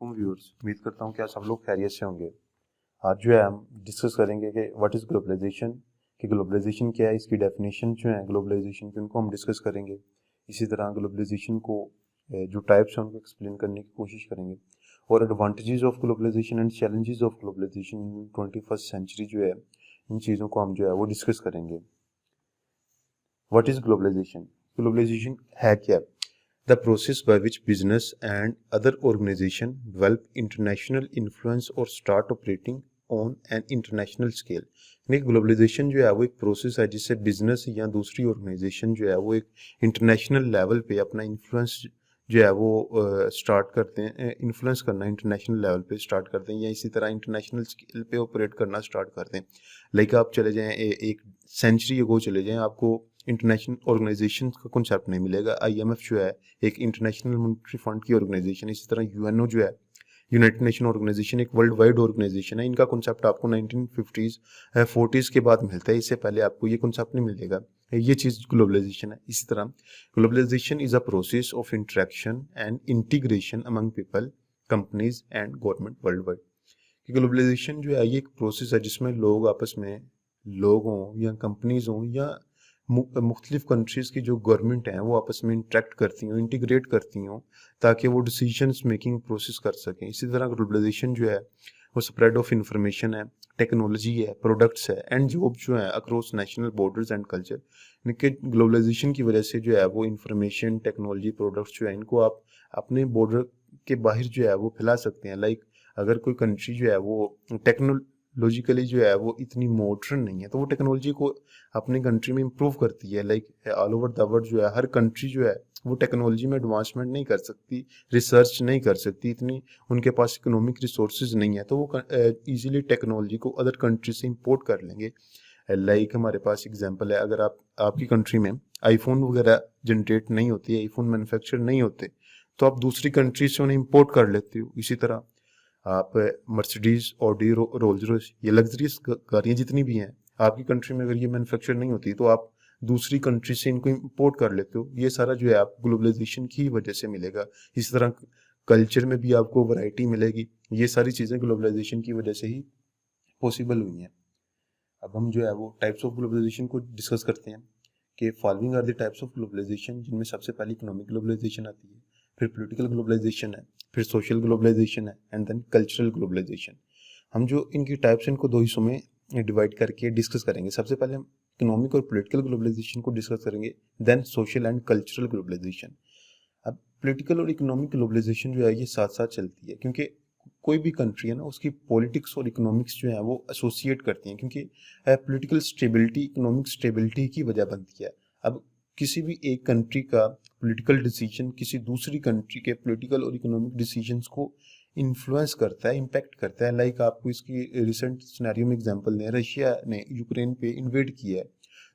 वालेकुम व्यूअर्स, उम्मीद करता हूँ कि आज सब लोग खैरियत से होंगे। आज जो है हम डिस्कस करेंगे कि व्हाट इज़ ग्लोबलाइजेशन, कि ग्लोबलाइजेशन क्या है, इसकी डेफिनेशन जो है ग्लोबलाइजेशन की उनको हम डिस्कस करेंगे। इसी तरह ग्लोबलाइजेशन को जो टाइप्स हैं उनको एक्सप्लेन करने की कोशिश करेंगे और advantages of globalisation and challenges of globalisation in 21st century जो है इन चीज़ों को हम जो है वो डिस्कस करेंगे। What is globalisation? ग्लोबलाइजेशन है क्या? The process by which business and other organizations develop international influence or start operating on an international scale। यानी ग्लोबलाइजेशन जो है वो एक प्रोसेस है जिससे बिजनेस या दूसरी ऑर्गेनाइजेशन जो है वो एक इंटरनेशनल लेवल पे अपना इन्फ्लुएंस जो है वो स्टार्ट करते हैं, इन्फ्लुएंस करना इंटरनेशनल लेवल पे स्टार्ट करते हैं या इसी तरह इंटरनेशनल स्केल पे ऑपरेट करना स्टार्ट करते हैं। लाइक आप चले जाएं एक सेंचुरी अगो चले जाएं, आपको इंटरनेशनल ऑर्गेनाइजेशन का कॉन्सेप्ट नहीं मिलेगा। आईएमएफ जो है एक इंटरनेशनल मॉनेटरी फंड की ऑर्गेनाइजेशन, इसी तरह यूएनओ जो है यूनाइटेड नेशन ऑर्गेनाइजेशन एक वर्ल्ड वाइड ऑर्गेनाइजेशन है। इनका कॉन्सेप्ट आपको 1950s 40s के बाद मिलता है, इससे पहले आपको ये कॉन्सेप्ट नहीं मिलेगा। ये चीज़ ग्लोबलाइजेशन है। इसी तरह globalisation is a process of interaction and integration among people, companies and government world wide. Globalisation जो है ये एक प्रोसेस है जिसमें लोग आपस में, लोग हों या कंपनीज हों या मुख्तलिफ कंट्रीज़ की जो गवर्नमेंट हैं वो आपस में इंटरेक्ट करती हों, इंटीग्रेट करती हों ताकि वो डिसीजंस मेकिंग प्रोसेस कर सकें। इसी तरह ग्लोबलाइजेशन जो है वो स्प्रेड ऑफ इंफॉर्मेशन है, टेक्नोलॉजी है, प्रोडक्ट्स है एंड जॉब जो है across national borders and culture. इनके ग्लोबलाइजेशन की वजह से जो है वो इंफॉर्मेशन, टेक्नोलॉजी, प्रोडक्ट्स जो है इनको आप अपने बॉर्डर के बाहर जो है वो फैला सकते हैं। लाइक अगर कोई कंट्री जो है वो टेक्नोलॉजिकली जो है वो इतनी मॉडर्न नहीं है तो वो टेक्नोलॉजी को अपनी कंट्री में इम्प्रूव करती है। Like all over the world जो है हर कंट्री जो है वो टेक्नोलॉजी में एडवांसमेंट नहीं कर सकती, रिसर्च नहीं कर सकती, इतनी उनके पास इकोनॉमिक रिसोर्सेज नहीं है, तो वो इजीली टेक्नोलॉजी को अदर कंट्री से इंपोर्ट कर लेंगे। लाइक हमारे पास एग्जांपल है, अगर आपकी कंट्री में आईफोन वगैरह जनरेट नहीं होती है, आईफोन मैन्युफैक्चर नहीं होते, तो आप दूसरी कंट्री से उन्हें इम्पोर्ट कर लेते हो। इसी तरह आप मर्सिडीज, ऑडी, रोल्स रॉयस, ये लग्जरियस गाड़ियाँ जितनी भी हैं आपकी कंट्री में अगर ये मैन्युफैक्चर नहीं होती तो आप दूसरी कंट्री से इनको इंपोर्ट कर लेते हो। ये सारा जो है आप ग्लोबलाइजेशन की वजह से मिलेगा। इस तरह कल्चर में भी आपको वैरायटी मिलेगी। ये सारी चीज़ें ग्लोबलाइजेशन की वजह से ही पॉसिबल हुई हैं। अब हम जो है वो टाइप्स ऑफ ग्लोबलाइजेशन को डिस्कस करते हैं कि following are the types of globalisation, जिनमें सबसे पहले इकोनॉमिक ग्लोबलाइजेशन आती है, फिर पॉलिटिकल ग्लोबलाइजेशन है, फिर सोशल ग्लोबलाइजेशन है एंड देन कल्चरल ग्लोबलाइजेशन। हम जो इनकी टाइप्स इनको दो हिस्सों में डिवाइड करके डिस्कस करेंगे। सबसे पहले हम इकोनॉमिक और पॉलिटिकल ग्लोबलाइजेशन को डिस्कस करेंगे, then social and cultural globalisation. अब पॉलिटिकल और इकोनॉमिक ग्लोबलाइजेशन जो है ये साथ साथ चलती है, क्योंकि कोई भी कंट्री है ना उसकी पॉलिटिक्स और इकोनॉमिक्स जो है वो एसोसिएट करती हैं, क्योंकि पॉलिटिकल स्टेबिलिटी इकोनॉमिक स्टेबिलिटी की वजह बनती है। अब किसी भी एक कंट्री का पॉलिटिकल डिसीजन किसी दूसरी कंट्री के पॉलिटिकल और इकोनॉमिक डिसीजंस को इन्फ्लुएंस करता है, इम्पैक्ट करता है। लाइक आपको इसकी रिसेंट सिनेरियो में एग्जांपल दें, रशिया ने यूक्रेन पे इन्वेड किया है,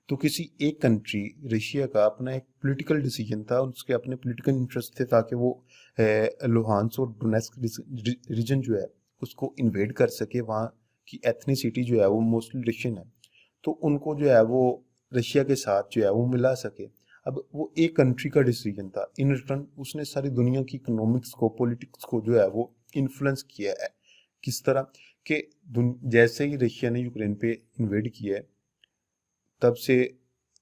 तो किसी एक कंट्री रशिया का अपना एक पॉलिटिकल डिसीजन था, उसके अपने पॉलिटिकल इंटरेस्ट थे ताकि वो लुहांस और डोनेट्स्क रीजन जो है उसको इन्वेड कर सके। वहाँ की एथनिसिटी जो है वो मोस्टली रशियन है, तो उनको जो है वो रशिया के साथ जो है वो मिला सके। अब वो एक कंट्री का डिसीजन था, इन रिटर्न उसने सारी दुनिया की इकोनॉमिक्स को, पॉलिटिक्स को जो है वो इन्फ्लुएंस किया है। किस तरह के, जैसे ही रशिया ने यूक्रेन पे इन्वेड किया है तब से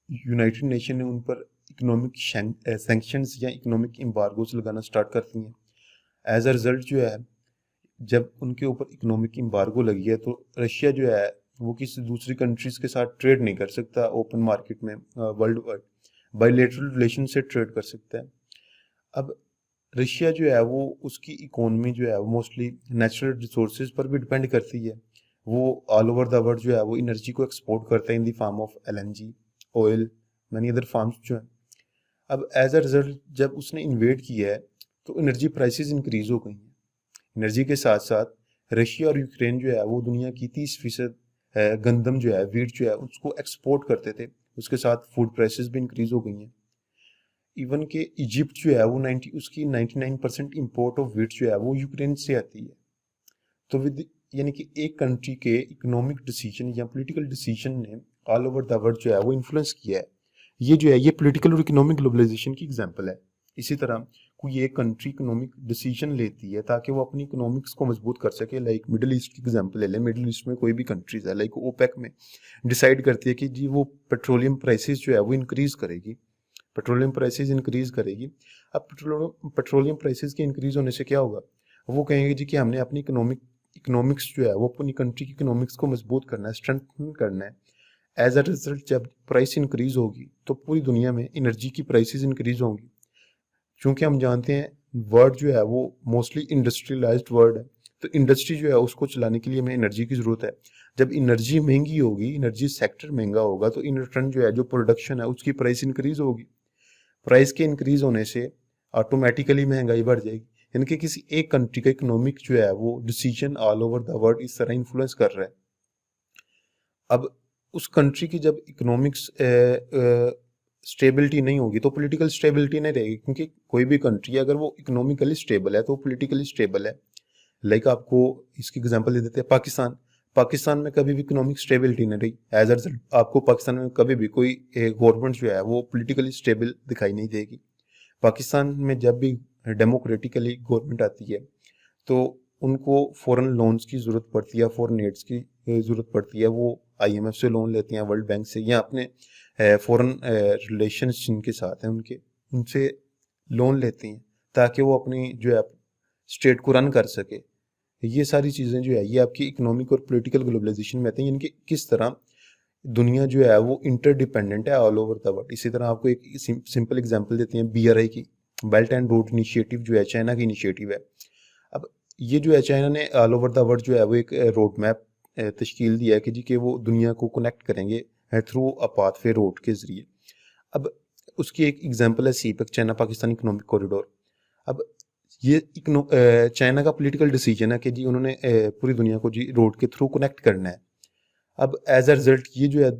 यूनाइटेड नेशन ने उन पर इकोनॉमिक सैंक्शंस या इकोनॉमिक एम्बार्गोस लगाना स्टार्ट कर दिए हैं। एज अ रिजल्ट जो है जब उनके ऊपर इकोनॉमिक एम्बार्गो लगी है तो रशिया जो है वो किसी दूसरी कंट्रीज के साथ ट्रेड नहीं कर सकता ओपन मार्केट में, वर्ल्ड वाइड बायलैटरल रिलेशन से ट्रेड कर सकता है। अब रशिया जो है वो उसकी इकोनॉमी जो है वो मोस्टली नेचुरल रिसोर्सेज पर भी डिपेंड करती है। वो ऑल ओवर द वर्ल्ड जो है वो एनर्जी को एक्सपोर्ट करता है in the form of LNG, oil, many other farms जो है। अब एज अ रिजल्ट जब उसने इन्वेड किया है तो एनर्जी प्राइसेस इंक्रीज हो गई हैं। एनर्जी के साथ साथ रशिया और यूक्रेन जो है वो दुनिया की 30% गंदम जो है, वीट जो है उसको एक्सपोर्ट करते थे, उसके साथ फूड प्राइसेस भी इंक्रीज हो गई हैं। इवन के इजिप्ट जो है वो उसकी 99% इम्पोर्ट ऑफ वीट जो है वो यूक्रेन से आती है। तो विद यानी कि एक कंट्री के इकोनॉमिक डिसीजन या पॉलिटिकल डिसीजन ने ऑल ओवर द वर्ल्ड जो है वो इन्फ्लुएंस किया है। ये जो है ये पॉलिटिकल और इकोनॉमिक ग्लोबलाइजेशन की एग्जांपल है। इसी तरह कोई एक कंट्री इकोनॉमिक डिसीजन लेती है ताकि वो अपनी इकोनॉमिक्स को मजबूत कर सके, लाइक मिडिल ईस्ट की एग्जांपल ले लें, मिडिल ईस्ट में कोई भी कंट्रीज है लाइक ओपेक में डिसाइड करती है कि जी वो पेट्रोलियम प्राइसेस जो है वो इंक्रीज करेगी, पेट्रोलियम प्राइसेस इंक्रीज करेगी। अब पेट्रोलियम प्राइसेस के इंक्रीज होने से क्या होगा, वो कहेंगे जी कि हमने अपनी इकोनॉमिक्स जो है वो अपनी कंट्री की इकोनॉमिक्स को मजबूत करना है, स्ट्रेंथन करना है। एज अ रिजल्ट जब प्राइस इंक्रीज होगी तो पूरी दुनिया में एनर्जी की प्राइसेस इंक्रीज होंगी। क्योंकि हम जानते हैं वर्ल्ड जो है वो मोस्टली इंडस्ट्रियलाइज्ड वर्ल्ड है, तो इंडस्ट्री जो है उसको चलाने के लिए हमें एनर्जी की ज़रूरत है। जब एनर्जी महंगी होगी, एनर्जी सेक्टर महंगा होगा, तो इन रिटर्न जो है जो प्रोडक्शन है उसकी प्राइस इंक्रीज होगी। प्राइस के इंक्रीज होने से ऑटोमेटिकली महंगाई बढ़ जाएगी। यानी कि किसी एक कंट्री का इकोनॉमिक जो है वो decision all over the world इस तरह इन्फ्लुएंस कर रहा है। अब उस कंट्री की जब इकोनॉमिक्स स्टेबिलिटी नहीं होगी तो पॉलिटिकल स्टेबिलिटी नहीं रहेगी, क्योंकि कोई भी कंट्री अगर वो इकोनॉमिकली स्टेबल है तो पॉलिटिकली स्टेबल है। लाइक आपको इसकी एग्जांपल दे देते हैं, पाकिस्तान में कभी भी इकोनॉमिक स्टेबिलिटी नहीं रही। एज अ रिजल्ट आपको पाकिस्तान में कभी भी कोई गवर्नमेंट जो है वो पॉलिटिकली स्टेबल दिखाई नहीं देगी। पाकिस्तान में जब भी डेमोक्रेटिकली गवर्नमेंट आती है तो उनको फॉरेन लोन्स की ज़रूरत पड़ती है, फॉरेन एड्स की ज़रूरत पड़ती है। वो IMF से लोन लेते हैं, वर्ल्ड बैंक से, या अपने फॉरेन रिलेशंस जिनके साथ हैं उनसे लोन लेते हैं ताकि वो अपनी जो है स्टेट को रन कर सके। ये सारी चीज़ें जो है ये आपकी इकोनॉमिक और पॉलिटिकल ग्लोबलाइजेशन में आती हैं, यानी कि किस तरह दुनिया जो है वो इंटरडिपेंडेंट है ऑल ओवर द वर्ल्ड। इसी तरह आपको एक सिंपल एग्जांपल देते हैं BRI की, बेल्ट एंड रोड इनिशिएटिव जो है चाइना की इनिशिएटिव है। अब ये जो है चाइना ने ऑल ओवर द वर्ल्ड जो है वो एक रोड मैप तश्कील दिया है कि जी कि वो दुनिया को कनेक्ट करेंगे थ्रू अ पाथवे रोड के जरिए। अब उसकी एक एग्जांपल है CPEC, China Pakistan economic corridor. अब ये चाइना का पॉलिटिकल डिसीजन है कि जी उन्होंने पूरी दुनिया को जी रोड के थ्रू कनेक्ट करना है। अब एज अ रिजल्ट ये जो है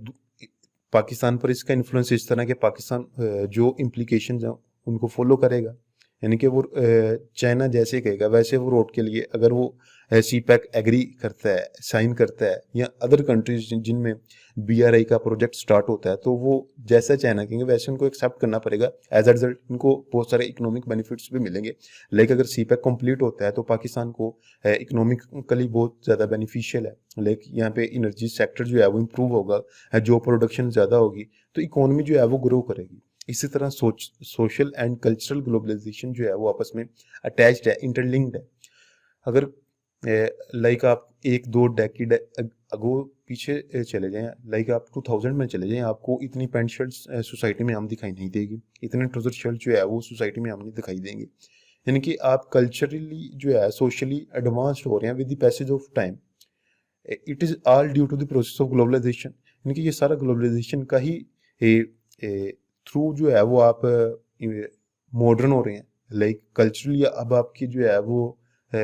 पाकिस्तान पर इसका इन्फ्लुएंस इस तरह के पाकिस्तान जो इम्प्लीकेशन है उनको फॉलो करेगा, यानी कि वो चाइना जैसे कहेगा वैसे वो रोड के लिए अगर वो CPEC एग्री करता है, साइन करता है, या अदर कंट्रीज जिनमें BRI का प्रोजेक्ट स्टार्ट होता है तो वो जैसा चाइना कहेंगे वैसे उनको एक्सेप्ट करना पड़ेगा। एज अ रिजल्ट उनको बहुत सारे इकोनॉमिक बेनिफिट्स भी मिलेंगे। लाइक अगर CPEC कंप्लीट होता है तो पाकिस्तान को इकोनॉमिकली बहुत ज़्यादा बेनिफिशियल है। लाइक यहाँ पे एनर्जी सेक्टर जो है वो इम्प्रूव होगा, जो प्रोडक्शन ज़्यादा होगी तो इकोनॉमी जो है वो ग्रो करेगी। इसी तरह सोशल एंड कल्चरल ग्लोबलाइजेशन जो है वो आपस में अटैच्ड है, इंटरलिंक्ड है। अगर लाइक आप 1-2 डेकेड अगो पीछे चले जाएं, लाइक आप 2000 में चले जाएं, आपको इतनी पैंट शर्ट सोसाइटी में आम दिखाई नहीं देगी, इतने ट्राउजर शर्ट जो है वो सोसाइटी में आम नहीं दिखाई देंगे। यानी कि आप कल्चरली जो है सोशली एडवांस्ड हो रहे हैं with the passage of time. It is all due to the process of globalisation. यानी कि ये सारा ग्लोबलाइजेशन का ही थ्रू जो है वो आप मॉडर्न हो रहे हैं। लाइक कल्चरली अब आपकी जो है वो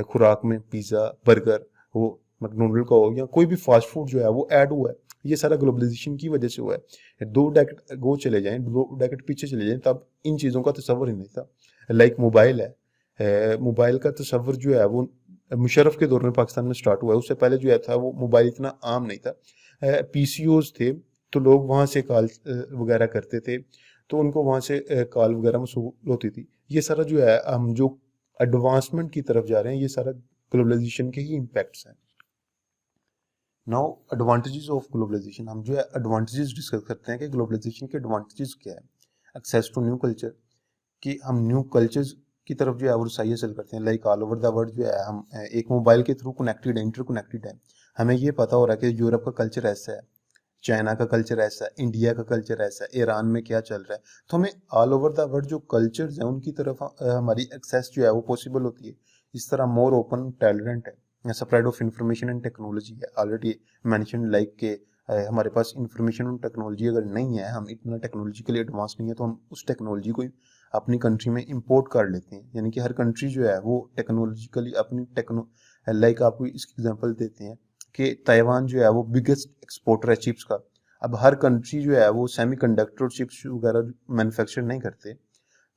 खुराक में पिज़्ज़ा, बर्गर, वो मैकडोनल्ड का हो या कोई भी फास्ट फूड जो है वो ऐड हुआ है, ये सारा ग्लोबलाइजेशन की वजह से हुआ है। 2 डेकेड गो चले जाएं, 2 डेकेड पीछे चले जाएं, तब इन चीज़ों का तस्वर ही नहीं था। लाइक मोबाइल है, मोबाइल का तस्वर जो है वो मुशर्रफ के दौर में पाकिस्तान में स्टार्ट हुआ है। उससे पहले जो है था वो मोबाइल इतना आम नहीं था। PCOs थे तो लोग वहाँ से कॉल वगैरह करते थे, तो उनको वहाँ से कॉल वगैरह मसूल होती थी। ये सारा जो है हम जो एडवांसमेंट की तरफ जा रहे हैं ये सारा ग्लोबलाइजेशन के ही इम्पैक्ट्स हैं। नाउ एडवांटेजेस ऑफ ग्लोबलाइजेशन, हम जो है एडवांटेजेस डिस्कस करते हैं कि ग्लोबलाइजेशन के एडवांटेजेस क्या है। एक्सेस टू न्यू कल्चर, कि हम न्यू कल्चर्स की तरफ जो है वो रसाई हासिल करते हैं। Like all over the world जो है हम एक मोबाइल के थ्रू कनेक्टेड है, इंटरकनेक्टेड है। हमें ये पता हो रहा है कि यूरोप का कल्चर ऐसा है, चाइना का कल्चर ऐसा है, इंडिया का कल्चर ऐसा है, ईरान में क्या चल रहा है। तो हमें ऑल ओवर द वर्ल्ड जो कल्चर्स हैं उनकी तरफ हमारी एक्सेस जो है वो पॉसिबल होती है। इस तरह मोर ओपन टॉलरेंट है, spread of information and technology है। ऑलरेडी मैंशन लाइक के हमारे पास इंफॉर्मेशन और टेक्नोलॉजी अगर नहीं है, हम इतना टेक्नोलॉजिकली एडवांस नहीं है, तो हम उस टेक्नोलॉजी को अपनी कंट्री में इंपोर्ट कर लेते हैं। यानी कि हर कंट्री जो है वो टेक्नोलॉजिकली अपनी लाइक आपको इसकी एग्जांपल देते हैं कि ताइवान जो है वो बिगेस्ट एक्सपोर्टर है चिप्स का। अब हर कंट्री जो है वो सेमीकंडक्टर और चिप्स वगैरह मैन्युफैक्चर नहीं करते,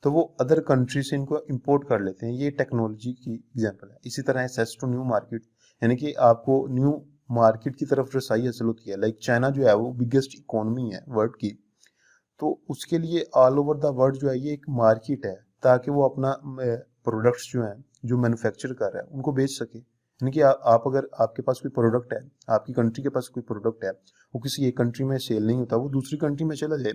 तो वो अदर कंट्री से इनको इंपोर्ट कर लेते हैं। ये टेक्नोलॉजी की एग्जांपल है। इसी तरह एक्सेस टू न्यू मार्केट, यानी कि आपको न्यू मार्केट की तरफ रसाई हासिल होती है। लाइक चाइना जो है वो बिगेस्ट इकोनॉमी है वर्ल्ड की, तो उसके लिए ऑल ओवर द वर्ल्ड जो है ये एक मार्केट है ताकि वो अपना प्रोडक्ट्स जो हैं जो मैन्युफैक्चर कर रहा है उनको बेच सके। यानी कि आप अगर आपके पास कोई प्रोडक्ट है, आपकी कंट्री के पास कोई प्रोडक्ट है, वो किसी एक कंट्री में सेल नहीं होता, वो दूसरी कंट्री में चला जाए।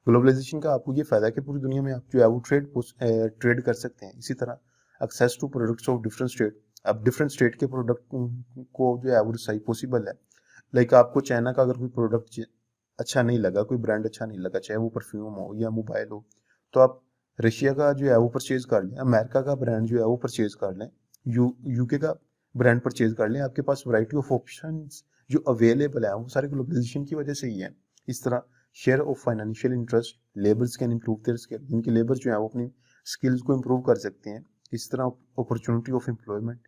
ग्लोबलाइजेशन का आपको ये फायदा है कि पूरी दुनिया में आप जो है वो ट्रेड कर सकते हैं। इसी तरह access to products of different state, अब डिफरेंट स्टेट के प्रोडक्ट को जो है वो सही पॉसिबल है। लाइक आपको चाइना का अगर कोई प्रोडक्ट अच्छा नहीं लगा, कोई ब्रांड अच्छा नहीं लगा, चाहे वो परफ्यूम हो या मोबाइल हो, तो आप रशिया का जो है वो परचेज कर लें, अमेरिका का ब्रांड जो है वो परचेज कर लें, यूके का ब्रांड परचेज कर लें। आपके पास वैरायटी ऑफ ऑप्शंस जो अवेलेबल है वो सारे ग्लोबलाइजेशन की वजह से ही है। इस तरह share of financial interest, labours can improve their skill, इनके लेबर जो है वो अपनी स्किल्स को इम्प्रूव कर सकते हैं। इस तरह अपॉर्चुनिटी ऑफ एम्प्लॉयमेंट,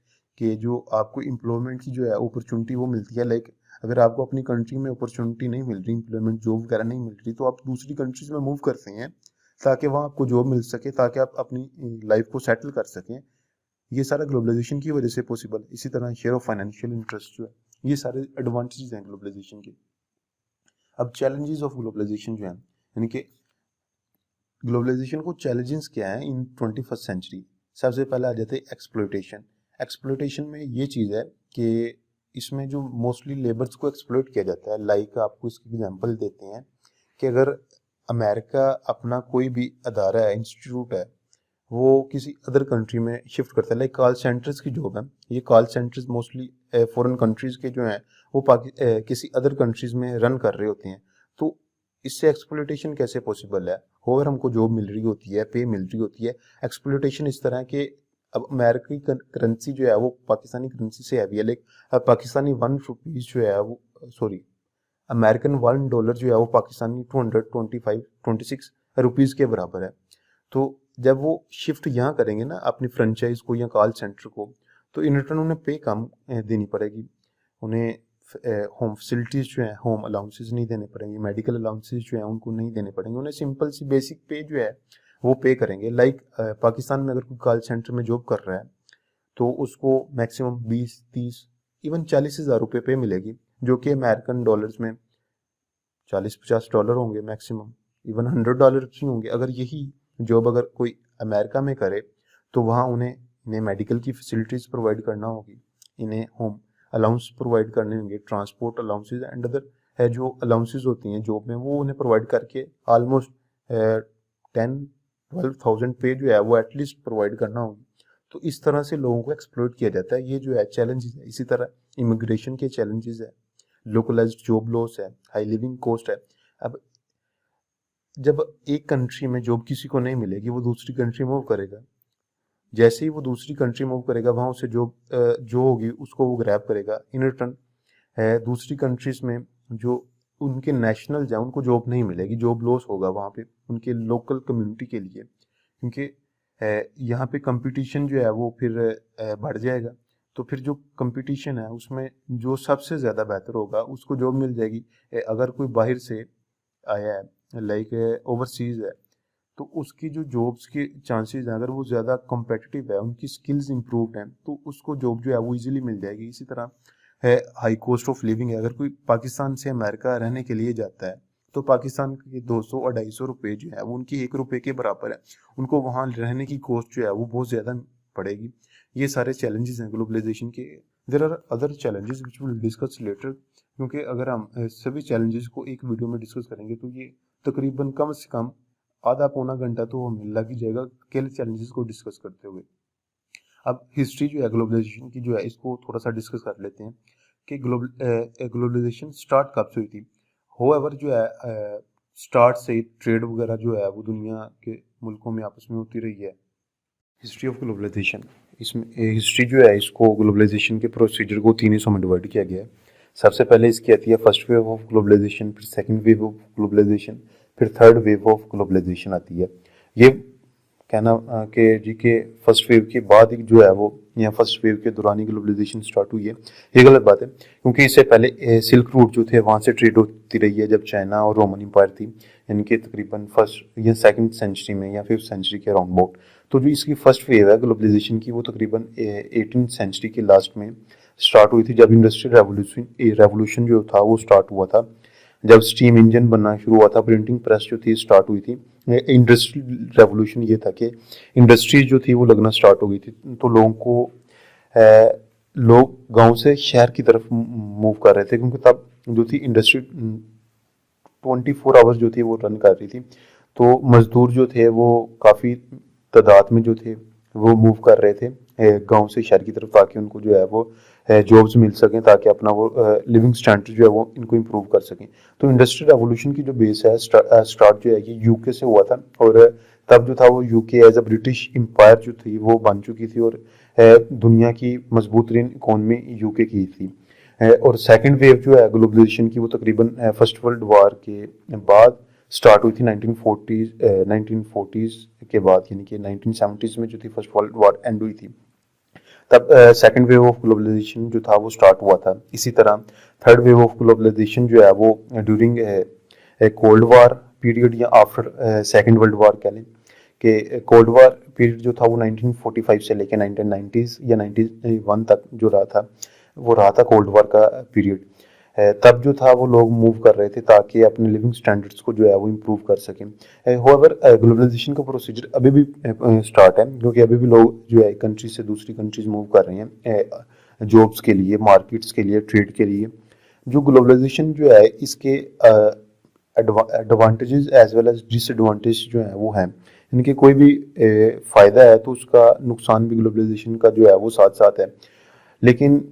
कि जो आपको एम्प्लॉयमेंट की जो है अपॉर्चुनिटी वो मिलती है। लाइक अगर आपको अपनी कंट्री में अपॉर्चुनिटी नहीं मिल रही, एम्प्लॉयमेंट जॉब वगैरह नहीं मिल रही, तो आप दूसरी कंट्रीज में मूव करते हैं ताकि वहाँ आपको जॉब मिल सके, ताकि आप अपनी लाइफ को सेटल कर सकें। ये सारा ग्लोबलाइजेशन की वजह से पॉसिबल। इसी तरह शेयर ऑफ फाइनेंशियल इंटरेस्ट जो है, ये सारे एडवांटेजेस हैं ग्लोबलाइजेशन के। अब चैलेंजेस ऑफ ग्लोबलाइजेशन जो है, यानी कि ग्लोबलाइजेशन को चैलेंजेस क्या है इन 21st सेंचुरी। सबसे पहले आ जाते हैं एक्सप्लॉयटेशन। एक्सप्लॉयटेशन में ये चीज़ है कि इसमें जो मोस्टली लेबर्स को एक्सप्लॉयट किया जाता है। लाइक आपको इसकी एग्जांपल देते हैं कि अगर अमेरिका अपना कोई भी अदारा है, इंस्टीट्यूट है, वो किसी अदर कंट्री में शिफ्ट करता है। लाइक कॉल सेंटर्स की जॉब है, ये call centres mostly foreign countries के जो हैं वो किसी अदर कंट्रीज में रन कर रहे होते हैं। तो इससे एक्सप्लॉयटेशन कैसे पॉसिबल है? होवर हमको जॉब मिल रही होती है, पे मिल रही होती है। एक्सप्लॉयटेशन इस तरह के, अब अमेरिकी करेंसी जो है वो पाकिस्तानी करेंसी से हैवी है। लाइक पाकिस्तानी ₹1 जो है वो, सॉरी, अमेरिकन $1 जो है वो पाकिस्तानी 226 रुपीज़ के बराबर है। तो जब वो शिफ्ट यहाँ करेंगे ना अपनी फ्रेंचाइज को या कॉल सेंटर को, तो इन रिटर्न उन्हें पे कम देनी पड़ेगी। उन्हें होम फैसिलिटीज़ जो है, होम अलाउंसेस नहीं देने पड़ेंगे, मेडिकल अलाउंसेस जो है उनको नहीं देने पड़ेंगे। उन्हें सिंपल सी बेसिक पे जो है वो पे करेंगे। लाइक पाकिस्तान में अगर कोई कॉल सेंटर में जॉब कर रहा है तो उसको मैक्सिमम 20-30 इवन 40,000 रुपये पे मिलेगी, जो कि अमेरिकन डॉलर्स में $40-50 होंगे मैक्सिमम, इवन $100 भी होंगे। अगर यही जॉब अगर कोई अमेरिका में करे तो वहाँ इन्हें मेडिकल की फैसिलिटीज़ प्रोवाइड करना होगी, इन्हें होम अलाउंस प्रोवाइड करने होंगे, ट्रांसपोर्ट अलाउंसेज एंड अदर है जो अलाउंसेज होती हैं जॉब में, वो उन्हें प्रोवाइड करके ऑलमोस्ट 10-12,000 पे जो है वो एटलीस्ट प्रोवाइड करना होगी। तो इस तरह से लोगों को एक्सप्लॉइट किया जाता है। ये जो है चैलेंजेस है। इसी तरह इमिग्रेशन के चैलेंजेस है, लोकलाइज्ड जॉब लॉस है, हाई लिविंग कॉस्ट है। अब जब एक कंट्री में जॉब किसी को नहीं मिलेगी, वो दूसरी कंट्री मूव करेगा। जैसे ही वो दूसरी कंट्री मूव करेगा, वहाँ उसे जॉब जो होगी उसको वो ग्रैब करेगा। इन रिटर्न है दूसरी कंट्रीज में जो उनके नेशनल हैं उनको जॉब नहीं मिलेगी, जॉब लॉस होगा वहाँ पे उनके लोकल कम्युनिटी के लिए, क्योंकि यहाँ पे कंपटीशन जो है वो फिर बढ़ जाएगा। तो फिर जो कंपटीशन है उसमें जो सबसे ज़्यादा बेहतर होगा उसको जॉब मिल जाएगी। अगर कोई बाहर से आया है, लाइक ओवरसीज है, तो उसकी जो जॉब्स के चांसेस हैं, अगर वो ज़्यादा कॉम्पिटिटिव है, उनकी स्किल्स इंप्रूव्ड हैं, तो उसको जॉब जो है वो इजीली मिल जाएगी। इसी तरह है हाई कॉस्ट ऑफ लिविंग है। अगर कोई पाकिस्तान से अमेरिका रहने के लिए जाता है तो पाकिस्तान के 200-250 रुपये जो है वो उनकी ₹1 के बराबर है। उनको वहाँ रहने की कॉस्ट जो है वो बहुत ज़्यादा पड़ेगी। ये सारे चैलेंजेस हैं ग्लोबलाइजेशन के। There are other challenges which will discuss later, क्योंकि अगर हम सभी चैलेंजेस को एक वीडियो में डिस्कस करेंगे तो ये तकरीबन कम से कम आधा पौना घंटा तो हमें लग ही जाएगा अकेले चैलेंजेस को डिस्कस करते हुए। अब हिस्ट्री जो है ग्लोबलाइजेशन की जो है इसको थोड़ा सा डिस्कस कर लेते हैं कि ग्लोबलाइजेशन स्टार्ट कब से हुई थी। होएवर जो है स्टार्ट से ट्रेड वगैरह जो है वो दुनिया के मुल्कों में आपस में होती रही है। हिस्ट्री ऑफ ग्लोबलाइजेशन, इसमें हिस्ट्री जो है इसको ग्लोबलाइजेशन के प्रोसीजर को 3 हिस्सों में डिवाइड किया गया है। सबसे पहले इसकी आती है फर्स्ट वेव ऑफ ग्लोबलाइजेशन, फिर सेकंड वेव ऑफ ग्लोबलाइजेशन, फिर थर्ड वेव ऑफ ग्लोबलाइजेशन आती है। ये कहना कि जी के फर्स्ट वेव के बाद जो है वो या फर्स्ट वेव के दौरान ही ग्लोबलाइजेशन स्टार्ट हुई है, ये गलत बात है, क्योंकि इससे पहले सिल्क रूट जो थे वहाँ से ट्रेड होती रही है जब चाइना और रोमन एम्पायर थी, यानी कि तकरीबन फर्स्ट या सेकंड सेंचुरी में या 5th सेंचुरी के अराउंड अबाउट। तो जो इसकी फर्स्ट वेव है ग्लोबलाइजेशन की वो तकरीबन 18th सेंचुरी के लास्ट में स्टार्ट हुई थी, जब इंडस्ट्रियल रेवोल्यूशन जो था वो स्टार्ट हुआ था। जब स्टीम इंजन बनना शुरू हुआ था, प्रिंटिंग प्रेस जो थी स्टार्ट हुई थी, इंडस्ट्रियल रेवोल्यूशन ये था कि इंडस्ट्रीज जो थी वो लगना स्टार्ट हो गई थी, तो लोगों को लोग गांव से शहर की तरफ मूव कर रहे थे, क्योंकि तब जो थी इंडस्ट्री 24 आवर्स जो थी वो रन कर रही थी, तो मजदूर जो थे वो काफ़ी तादाद में जो थे वो मूव कर रहे थे गांव से शहर की तरफ, ताकि उनको जो है वो जॉब्स मिल सकें, ताकि अपना वो लिविंग स्टैंडर्ड जो है वो इनको इम्प्रूव कर सकें। तो इंडस्ट्रियल रेवोल्यूशन की जो बेस है स्टार्ट जो है ये यूके से हुआ था, और तब जो था वो UK as a British empire जो थी वो बन चुकी थी, और दुनिया की मजबूत तरीन इकोनमी यूके की थी। और सेकंड वेव जो है ग्लोबलाइजेशन की वो तकरीबन फर्स्ट वर्ल्ड वार के बाद स्टार्ट हुई थी 1940s के बाद, यानी कि 1970s में जो थी फर्स्ट वर्ल्ड वार एंड हुई थी, तब सेकंड वेव ऑफ ग्लोबलाइजेशन जो था वो स्टार्ट हुआ था। इसी तरह थर्ड वेव ऑफ ग्लोबलाइजेशन जो है वो ड्यूरिंग कोल्ड वार पीरियड या आफ्टर सेकंड वर्ल्ड वार कह लें, कि कोल्ड वार पीरियड जो था वो 1945 से लेकर 1990s या 91 तक जो रहा था, वो रहा था कोल्ड वार का पीरियड। तब जो था वो लोग मूव कर रहे थे ताकि अपने लिविंग स्टैंडर्ड्स को जो है वो इम्प्रूव कर सकें। होवेवर ग्लोबलाइजेशन का प्रोसीजर अभी भी स्टार्ट है, क्योंकि अभी भी लोग जो है कंट्री से दूसरी कंट्रीज मूव कर रहे हैं जॉब्स के लिए, मार्केट्स के लिए, ट्रेड के लिए। जो ग्लोबलाइजेशन जो है इसके advantages as well as disadvantage जो है वो हैं, इनके कोई भी फ़ायदा है तो उसका नुकसान भी ग्लोबलाइजेशन का जो है वो साथ साथ है। लेकिन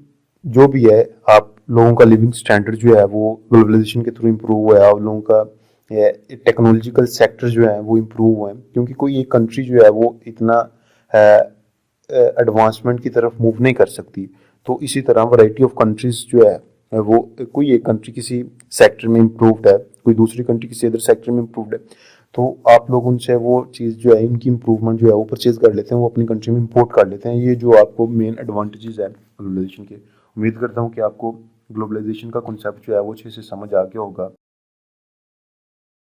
जो भी है, आप लोगों का लिविंग स्टैंडर्ड जो है वो ग्लोबलाइजेशन के थ्रू इम्प्रूव हुआ है, और लोगों का टेक्नोलॉजिकल सेक्टर जो है वो इम्प्रूव हुए हैं, क्योंकि कोई एक कंट्री जो है वो इतना एडवांसमेंट की तरफ मूव नहीं कर सकती। तो इसी तरह वैरायटी ऑफ कंट्रीज जो है वो, कोई एक कंट्री किसी सेक्टर में इम्प्रूव्ड है, कोई दूसरी कंट्री किसी अदर सेक्टर में इम्प्रूव्ड है, तो आप लोग उनसे वो चीज़ जो है, इनकी इम्प्रूवमेंट जो है वो परचेज कर लेते हैं, वो अपनी कंट्री में इंपोर्ट कर लेते हैं। ये जो आपको मेन एडवांटेजेस है ग्लोबलाइजेशन के। उम्मीद करता हूँ कि आपको ग्लोबलाइजेशन का कॉन्सेप्ट जो है वो अच्छे से समझ आ गया होगा।